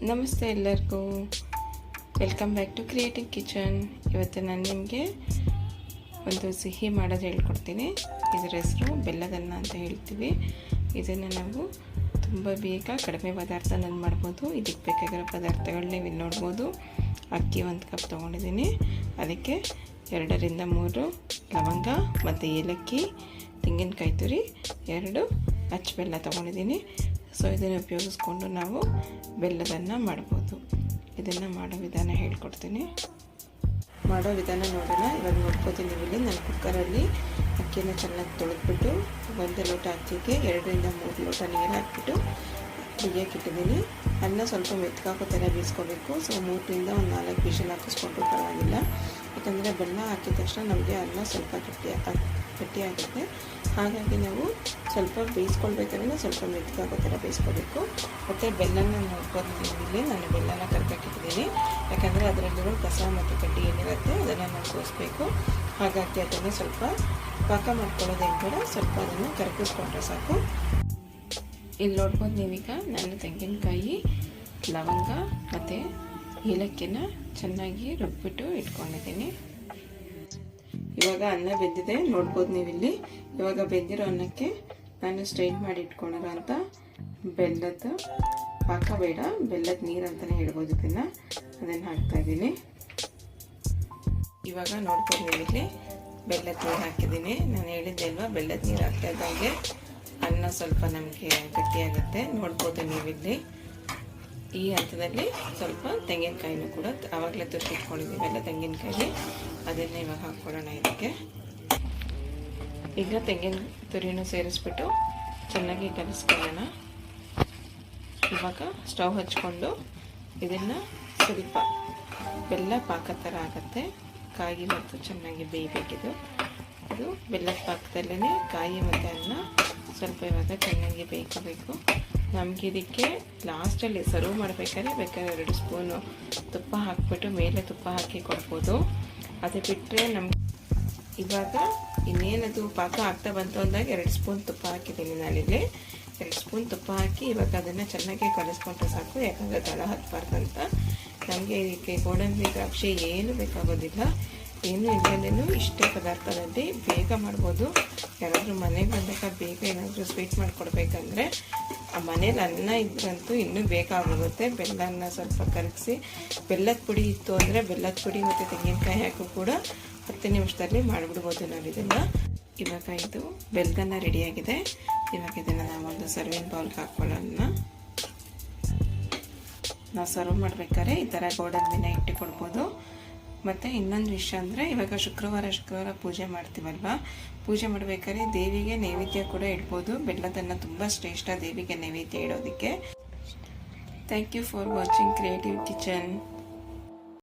ನಮಸ್ತೆ ಎಲ್ಲರಿಗೂ, welcome back to creative kitchen. ಇವತ್ತು ನಾನು ನಿಮಗೆ ಒಂದು ಸಿಹಿ ಮಾಡೋದು ಹೇಳ್ಕೊಡ್ತೀನಿ. ಇದರ ಹೆಸರು ಬೆಲ್ಲದನ್ನ ಅಂತ ಹೇಳ್ತೀವಿ. ಇದನ್ನು ನಾವು ತುಂಬ ಬೇಗ ಕಡಿಮೆ ಪದಾರ್ಥದಲ್ಲಿ ಮಾಡ್ಬೋದು. ಇದಕ್ಕೆ ಬೇಕಾಗಿರೋ ಪದಾರ್ಥಗಳನ್ನ ನೀವು ನೋಡ್ಬೋದು. ಅಕ್ಕಿ 1 ಕಪ್ ತೊಗೊಂಡಿದ್ದೀನಿ. ಅದಕ್ಕೆ 2ರಿಂದ 3 ಲವಂಗ ಮತ್ತು ಏಲಕ್ಕಿ, ತೆಂಗಿನಕಾಯಿ ತುರಿ, 2 ಅಚ್ಚ ಬೆಲ್ಲ ತೊಗೊಂಡಿದ್ದೀನಿ. ಸೊ ಇದನ್ನು ಉಪಯೋಗಿಸ್ಕೊಂಡು ನಾವು ಬೆಲ್ಲದನ್ನು ಮಾಡ್ಬೋದು. ಇದನ್ನು ಮಾಡೋ ವಿಧಾನ ಹೇಳ್ಕೊಡ್ತೀನಿ. ಮಾಡೋ ವಿಧಾನ ನೋಡೋಣ. ಇವಾಗ ನೋಡ್ಬೋದು ನೀವು ಇಲ್ಲಿ ನಾನು ಕುಕ್ಕರಲ್ಲಿ ಅಕ್ಕಿನ ಚೆನ್ನಾಗಿ ತೊಳೆದ್ಬಿಟ್ಟು 1 ಲೋಟ ಅಕ್ಕಿಗೆ 2ರಿಂದ 3 ಲೋಟ ನೀರು ಹಾಕ್ಬಿಟ್ಟು ಬಿಗಿಯಕ್ಕೆ ಇಟ್ಟಿದ್ದೀನಿ. ಅನ್ನ ಸ್ವಲ್ಪ ಮೆತ್ತಗಾಕೋ ಥರ ಬೀಸ್ಕೋಬೇಕು. ಸೊ 3ರಿಂದ 4 ವಿಷಲ್ ಹಾಕಿಸ್ಕೊಂಡ್ರು ಪರವಾಗಿಲ್ಲ. ಯಾಕಂದರೆ ಬೆಲ್ಲ ಹಾಕಿದ ತಕ್ಷಣ ನಮಗೆ ಅನ್ನ ಸ್ವಲ್ಪ ಗಟ್ಟಿಯಾಗುತ್ತೆ. ಹಾಗಾಗಿ ನಾವು ಸ್ವಲ್ಪ ಬೇಯಿಸ್ಕೊಳ್ಬೇಕಾದ್ರೆ ಸ್ವಲ್ಪ ಮೆತ್ತಗಾಗೋ ಥರ ಬೇಯಿಸ್ಕೋಬೇಕು. ಮತ್ತು ಬೆಲ್ಲನ ನೋಡ್ಬೋದು ಇಲ್ಲಿ ನಾನು ಬೆಲ್ಲನ ಕರ್ಕಾಕಿಟ್ಟಿದ್ದೀನಿ. ಯಾಕಂದರೆ ಅದರಲ್ಲಿರೋ ಕಸ ಮತ್ತು ಕಡ್ಡಿ ಏನಿರುತ್ತೆ ಅದನ್ನು ನಾವು ಸೋಸಬೇಕು. ಹಾಗಾಗಿ ಅದನ್ನು ಸ್ವಲ್ಪ ಪಾಕ ಮಾಡ್ಕೊಳ್ಳೋದು ಬೇಡ, ಸ್ವಲ್ಪ ಅದನ್ನು ಕರಗಿಸ್ಕೊಂಡ್ರೆ ಸಾಕು. ಇಲ್ಲಿ ನೋಡ್ಬೋದು ನೀವೀಗ ನಾನು ತೆಂಗಿನಕಾಯಿ, ಲವಂಗ ಮತ್ತು ಏಲಕ್ಕಿನ ಚೆನ್ನಾಗಿ ರುಬ್ಬಿಟ್ಟು ಇಟ್ಕೊಂಡಿದ್ದೀನಿ. ಇವಾಗ ಅನ್ನ ಬೆಂದಿದೆ ನೋಡ್ಬೋದು ನೀವಿಲ್ಲಿ. ಇವಾಗ ಬೆಂದಿರೋ ಅನ್ನಕ್ಕೆ ನಾನು ಸ್ಟ್ರೈನ್ ಮಾಡಿ ಇಟ್ಕೊಂಡಿರೋ ಅಂತ ಬೆಲ್ಲದ ಪಾಕ ಬೇಡ, ಬೆಲ್ಲದ ನೀರು ಅಂತಲೇ ಹೇಳ್ಬೋದು ಇದನ್ನು. ಅದನ್ನು ಹಾಕ್ತಾಯಿದ್ದೀನಿ. ಇವಾಗ ನೋಡ್ಬೋದು ನೀವಿಲ್ಲಿ ಬೆಲ್ಲದ ನೀರು ಹಾಕಿದ್ದೀನಿ. ನಾನು ಹೇಳಿದ್ದೆ ಅಲ್ವಾ, ಬೆಲ್ಲದ ನೀರು ಹಾಕ್ತಾ ಇದ್ದಂಗೆ ಅನ್ನ ಸ್ವಲ್ಪ ನಮಗೆ ಗಟ್ಟಿಯಾಗುತ್ತೆ. ನೋಡ್ಬೋದು ನೀವಿಲ್ಲಿ ಈ ಹಂತದಲ್ಲಿ ಸ್ವಲ್ಪ ತೆಂಗಿನಕಾಯಿನೂ ಕೂಡ ಆವಾಗಲೇ ತುರ್ಕಿಟ್ಕೊಂಡಿದ್ದೀವಲ್ಲ ತೆಂಗಿನಕಾಯಿ, ಅದನ್ನು ಇವಾಗ ಹಾಕ್ಕೊಳ್ಳೋಣ. ಇದಕ್ಕೆ ಈಗ ತೆಂಗಿನ ತುರಿನೂ ಸೇರಿಸ್ಬಿಟ್ಟು ಚೆನ್ನಾಗಿ ಕಲಿಸ್ಕೊಳ್ಳೋಣ. ಇವಾಗ ಸ್ಟವ್ ಹಚ್ಕೊಂಡು ಇದನ್ನು ಸ್ವಲ್ಪ ಬೆಲ್ಲ ಪಾಕ ಥರ ಆಗುತ್ತೆ. ಕಾಯಿ ಮತ್ತು ಚೆನ್ನಾಗಿ ಬೇಯಬೇಕಿದು. ಅದು ಬೆಲ್ಲದ ಪಾಕದಲ್ಲೇ ಕಾಯಿ ಮತ್ತು ಅನ್ನ ಸ್ವಲ್ಪ ಇವಾಗ ಚೆನ್ನಾಗಿ ಬೇಯ್ಕೋಬೇಕು. ನಮಗೆ ಇದಕ್ಕೆ ಲಾಸ್ಟಲ್ಲಿ ಸರ್ವ್ ಮಾಡಬೇಕಾದ್ರೆ ಬೇಕಾದ್ರೆ 2 ಸ್ಪೂನು ತುಪ್ಪ ಹಾಕ್ಬಿಟ್ಟು ಮೇಲೆ ತುಪ್ಪ ಹಾಕಿ ಕೊಡ್ಬೋದು. ಅದು ಬಿಟ್ಟರೆ ನಮ್ಗೆ ಇವಾಗ ಇನ್ನೇನದು ಪಾಕ ಆಗ್ತಾ ಬಂತು ಅಂದಾಗ 2 ಸ್ಪೂನ್ ತುಪ್ಪ ಹಾಕಿದ್ದೀನಿ ನಾನಿಲ್ಲಿ. 2 ಸ್ಪೂನ್ ತುಪ್ಪ ಹಾಕಿ ಇವಾಗ ಅದನ್ನು ಚೆನ್ನಾಗಿ ಕಲಿಸ್ಕೊಂಡ್ರೆ ಸಾಕು. ಯಾಕಂದರೆ ತಳ ಹತ್ತಬಾರ್ದಂತ. ನಮಗೆ ಇದಕ್ಕೆ ಗೋಡಂಬಿ ದ್ರಾಕ್ಷಿ ಏನು ಬೇಕಾಗೋದಿಲ್ಲ. ಏನು ಇಲ್ಲದೇನು ಇಷ್ಟೇ ಪದಾರ್ಥದಲ್ಲಿ ಬೇಗ ಮಾಡ್ಬೋದು. ಯಾರಾದರೂ ಮನೆಗೆ ಬಂದಾಗ ಬೇಗ ಏನಾದರೂ ಸ್ವೀಟ್ ಮಾಡಿಕೊಡ್ಬೇಕಂದ್ರೆ ಆ ಮನೇಲಿ ಅನ್ನ ಇದ್ರಂತೂ ಇನ್ನೂ ಬೇಕಾಗೋಗುತ್ತೆ. ಬೆಲ್ಲನ ಸ್ವಲ್ಪ ಕರಗಿಸಿ, ಬೆಲ್ಲದ ಪುಡಿ ಇತ್ತು ಅಂದರೆ ಬೆಲ್ಲದ ಪುಡಿ ಮತ್ತು ತೆಂಗಿನಕಾಯಿ ಹಾಕಿ ಕೂಡ 10 ನಿಮಿಷದಲ್ಲಿ ಮಾಡಿಬಿಡ್ಬೋದು ನಾವು ಇದನ್ನು. ಇವಾಗ ಇದು ಬೆಲ್ಲದನ್ನ ರೆಡಿಯಾಗಿದೆ. ಇವಾಗ ಇದನ್ನು ನಾವೊಂದು ಸರ್ವಿಂಗ್ ಬೌಲ್ಗೆ ಹಾಕ್ಕೊಳ್ಳೋಣ. ನಾವು ಸರ್ವ್ ಮಾಡಬೇಕಾದ್ರೆ ಈ ಥರ ಗೋಡಂಬಿನ ಇಟ್ಟು ಕೊಡ್ಬೋದು. ಮತ್ತು ಇನ್ನೊಂದು ವಿಷಯ ಅಂದರೆ ಇವಾಗ ಶುಕ್ರವಾರ ಪೂಜೆ ಮಾಡ್ತೀವಲ್ವ, ಪೂಜೆ ಮಾಡಬೇಕಾದ್ರೆ ದೇವಿಗೆ ನೈವೇದ್ಯ ಕೂಡ ಇಡ್ಬೋದು. ಬೆಲ್ಲದನ್ನು ತುಂಬ ಶ್ರೇಷ್ಠ ದೇವಿಗೆ ನೈವೇದ್ಯ ಇಡೋದಕ್ಕೆ. Thank you for watching Creative kitchen.